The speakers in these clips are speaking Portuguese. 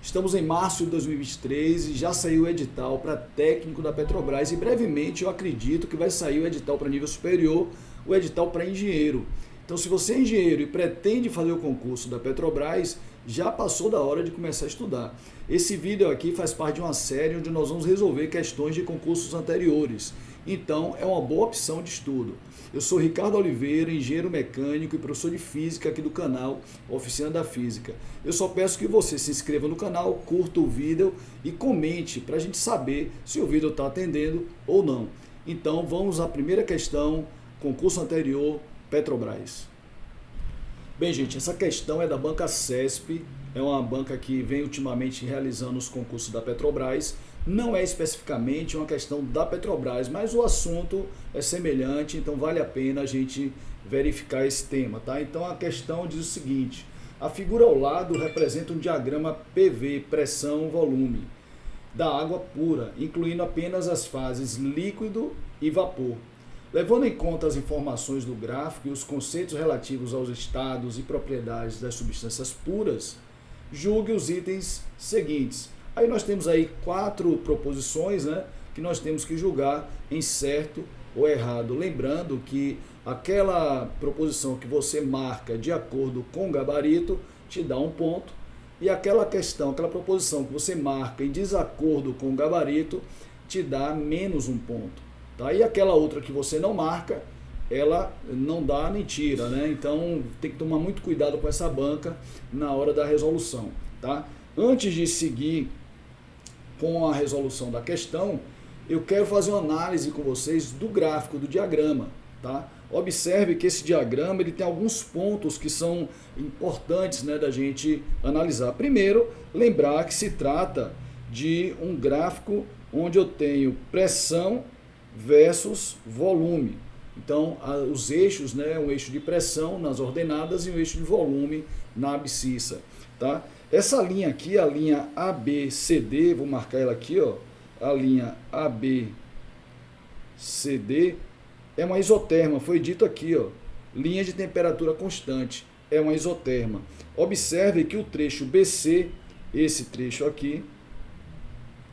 Estamos em março de 2023 e já saiu o edital para técnico da Petrobras e brevemente eu acredito que vai sair o edital para nível superior, o edital para engenheiro. Então, se você é engenheiro e pretende fazer o concurso da Petrobras, já passou da hora de começar a estudar. Esse vídeo aqui faz parte de uma série onde nós vamos resolver questões de concursos anteriores. Então, é uma boa opção de estudo. Eu sou Ricardo Oliveira, engenheiro mecânico e professor de física aqui do canal Oficina da Física. Eu só peço que você se inscreva no canal, curta o vídeo e comente para a gente saber se o vídeo está atendendo ou não. Então, vamos à primeira questão, concurso anterior, Petrobras. Bem, gente, essa questão é da banca CESP, é uma banca que vem ultimamente realizando os concursos da Petrobras. Não é especificamente uma questão da Petrobras, mas o assunto é semelhante, então vale a pena a gente verificar esse tema, tá? Então a questão diz o seguinte: a figura ao lado representa um diagrama PV, pressão, volume, da água pura, incluindo apenas as fases líquido e vapor. Levando em conta as informações do gráfico e os conceitos relativos aos estados e propriedades das substâncias puras, julgue os itens seguintes. Aí nós temos aí 4 proposições, né, que nós temos que julgar em certo ou errado. Lembrando que aquela proposição que você marca de acordo com o gabarito te dá 1 ponto, e aquela proposição que você marca em desacordo com o gabarito te dá menos 1 ponto. Tá? E aquela outra que você não marca, ela não dá nem tira, né? Então tem que tomar muito cuidado com essa banca na hora da resolução, tá? Antes de seguir com a resolução da questão, eu quero fazer uma análise com vocês do gráfico, do diagrama, tá? Observe que esse diagrama ele tem alguns pontos que são importantes, né, da gente analisar. Primeiro, lembrar que se trata de um gráfico onde eu tenho pressão versus volume. Então, os eixos, né, um eixo de pressão nas ordenadas e um eixo de volume na abscissa, tá? Essa linha aqui, a linha ABCD, vou marcar ela aqui, ó, a linha ABCD é uma isoterma, foi dito aqui, ó, linha de temperatura constante, é uma isoterma. Observe que o trecho BC, esse trecho aqui,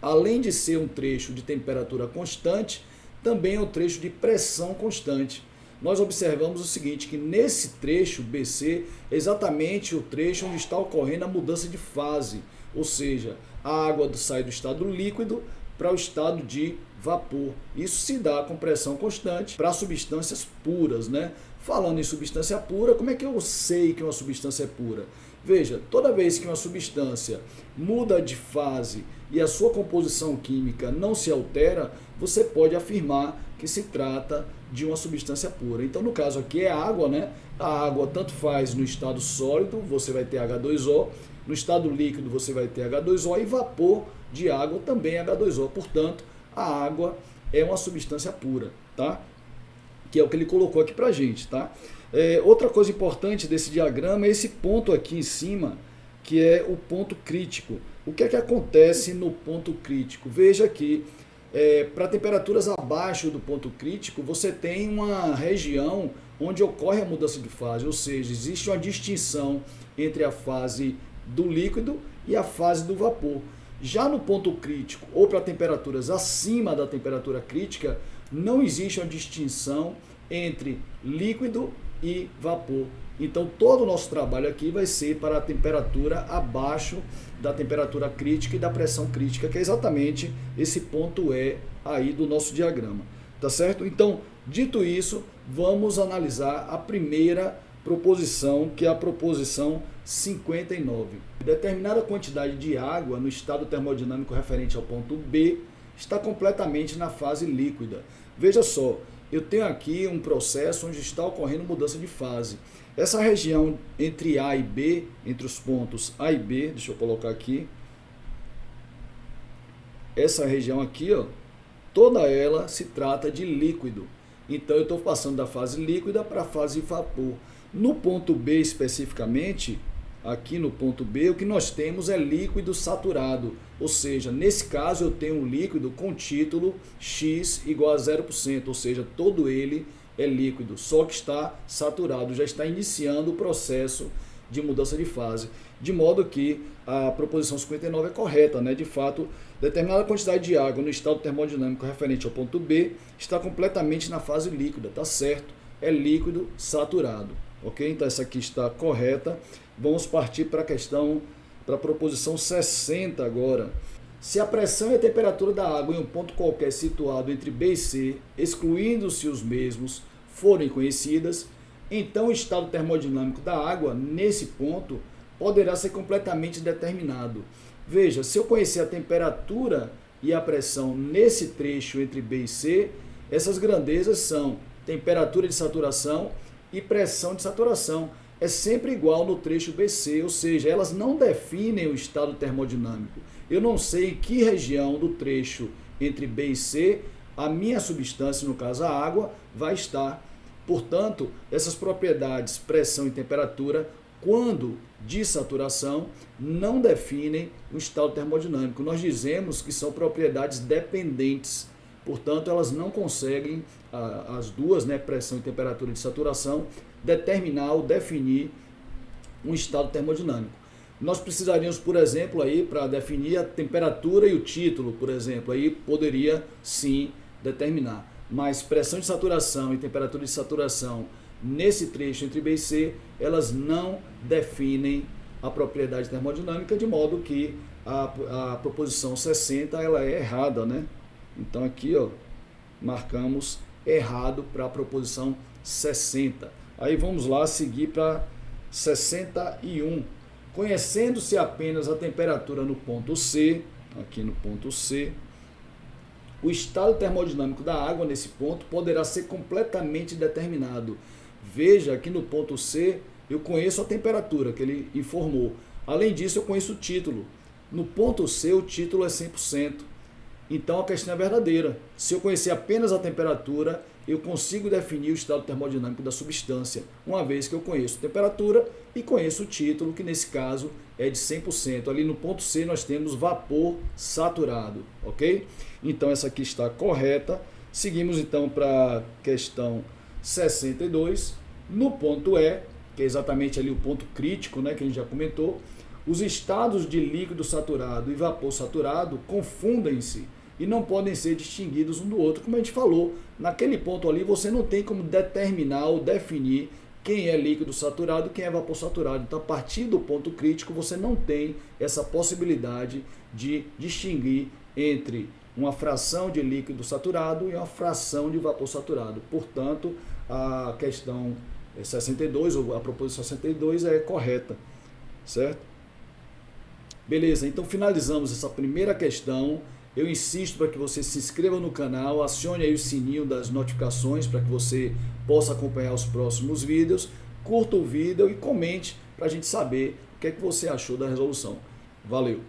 além de ser um trecho de temperatura constante, também é um trecho de pressão constante. Nós observamos o seguinte, que nesse trecho BC, é exatamente o trecho onde está ocorrendo a mudança de fase, ou seja, a água sai do estado líquido para o estado de vapor. Isso se dá com pressão constante para substâncias puras, né? Falando em substância pura, como é que eu sei que uma substância é pura? Veja, toda vez que uma substância muda de fase e a sua composição química não se altera, você pode afirmar que se trata de uma substância pura. Então, no caso aqui é água, né? A água tanto faz no estado sólido, você vai ter H2O, no estado líquido você vai ter H2O e vapor de água também H2O. Portanto, a água é uma substância pura, tá? Que é o que ele colocou aqui pra gente, tá? Outra coisa importante desse diagrama é esse ponto aqui em cima, que é o ponto crítico. O que é que acontece no ponto crítico? Veja que para temperaturas abaixo do ponto crítico, você tem uma região onde ocorre a mudança de fase, ou seja, existe uma distinção entre a fase do líquido e a fase do vapor. Já no ponto crítico, ou para temperaturas acima da temperatura crítica, não existe uma distinção entre líquido e vapor. Então, todo o nosso trabalho aqui vai ser para a temperatura abaixo da temperatura crítica e da pressão crítica, que é exatamente esse ponto E aí do nosso diagrama. Tá certo? Então, dito isso, vamos analisar a primeira proposição, que é a proposição 59. Determinada quantidade de água no estado termodinâmico referente ao ponto B está completamente na fase líquida. Veja só, eu tenho aqui um processo onde está ocorrendo mudança de fase. Essa região entre A e B, entre os pontos A e B, deixa eu colocar aqui, essa região aqui, ó, toda ela se trata de líquido. Então eu estou passando da fase líquida para a fase vapor. No ponto B especificamente, aqui no ponto B, o que nós temos é líquido saturado, ou seja, nesse caso eu tenho um líquido com título X igual a 0%, ou seja, todo ele é líquido, só que está saturado, já está iniciando o processo de mudança de fase. de modo que a proposição 59 é correta, né? De fato, determinada quantidade de água no estado termodinâmico referente ao ponto B está completamente na fase líquida, tá certo? É líquido saturado, ok? Então essa aqui está correta. Vamos partir para a questão, para a proposição 60 agora. Se a pressão e a temperatura da água em um ponto qualquer situado entre B e C, excluindo-se os mesmos, forem conhecidas, então o estado termodinâmico da água, nesse ponto, poderá ser completamente determinado. Veja, se eu conhecer a temperatura e a pressão nesse trecho entre B e C, essas grandezas são temperatura de saturação e pressão de saturação. É sempre igual no trecho BC, ou seja, elas não definem o estado termodinâmico. Eu não sei em que região do trecho entre B e C a minha substância, no caso a água, vai estar. Portanto, essas propriedades, pressão e temperatura, quando de saturação, não definem o estado termodinâmico. Nós dizemos que são propriedades dependentes. Portanto, elas não conseguem, as duas, né, pressão e temperatura de saturação, determinar ou definir um estado termodinâmico. Nós precisaríamos, por exemplo, aí para definir a temperatura e o título, por exemplo, aí poderia sim determinar. Mas pressão de saturação e temperatura de saturação nesse trecho entre B e C, elas não definem a propriedade termodinâmica, de modo que a proposição 60 ela é errada, né? Então aqui, ó, marcamos errado para a proposição 60. Aí vamos lá seguir para 61. Conhecendo-se apenas a temperatura no ponto C, aqui no ponto C, o estado termodinâmico da água nesse ponto poderá ser completamente determinado. Veja que no ponto C eu conheço a temperatura que ele informou. Além disso, eu conheço o título. No ponto C o título é 100%. Então a questão é verdadeira. Se eu conhecer apenas a temperatura, eu consigo definir o estado termodinâmico da substância, uma vez que eu conheço a temperatura e conheço o título, que nesse caso é de 100%. Ali no ponto C nós temos vapor saturado, ok? Então essa aqui está correta. Seguimos então para a questão 62. No ponto E, que é exatamente ali o ponto crítico, né, que a gente já comentou, os estados de líquido saturado e vapor saturado confundem-se e não podem ser distinguidos um do outro. Como a gente falou, naquele ponto ali você não tem como determinar ou definir quem é líquido saturado e quem é vapor saturado. Então, a partir do ponto crítico, você não tem essa possibilidade de distinguir entre uma fração de líquido saturado e uma fração de vapor saturado. Portanto, a questão 62, ou a proposição 62 é correta, certo? Beleza, então finalizamos essa primeira questão. Eu insisto para que você se inscreva no canal, acione aí o sininho das notificações para que você possa acompanhar os próximos vídeos, curta o vídeo e comente para a gente saber o que é que você achou da resolução. Valeu!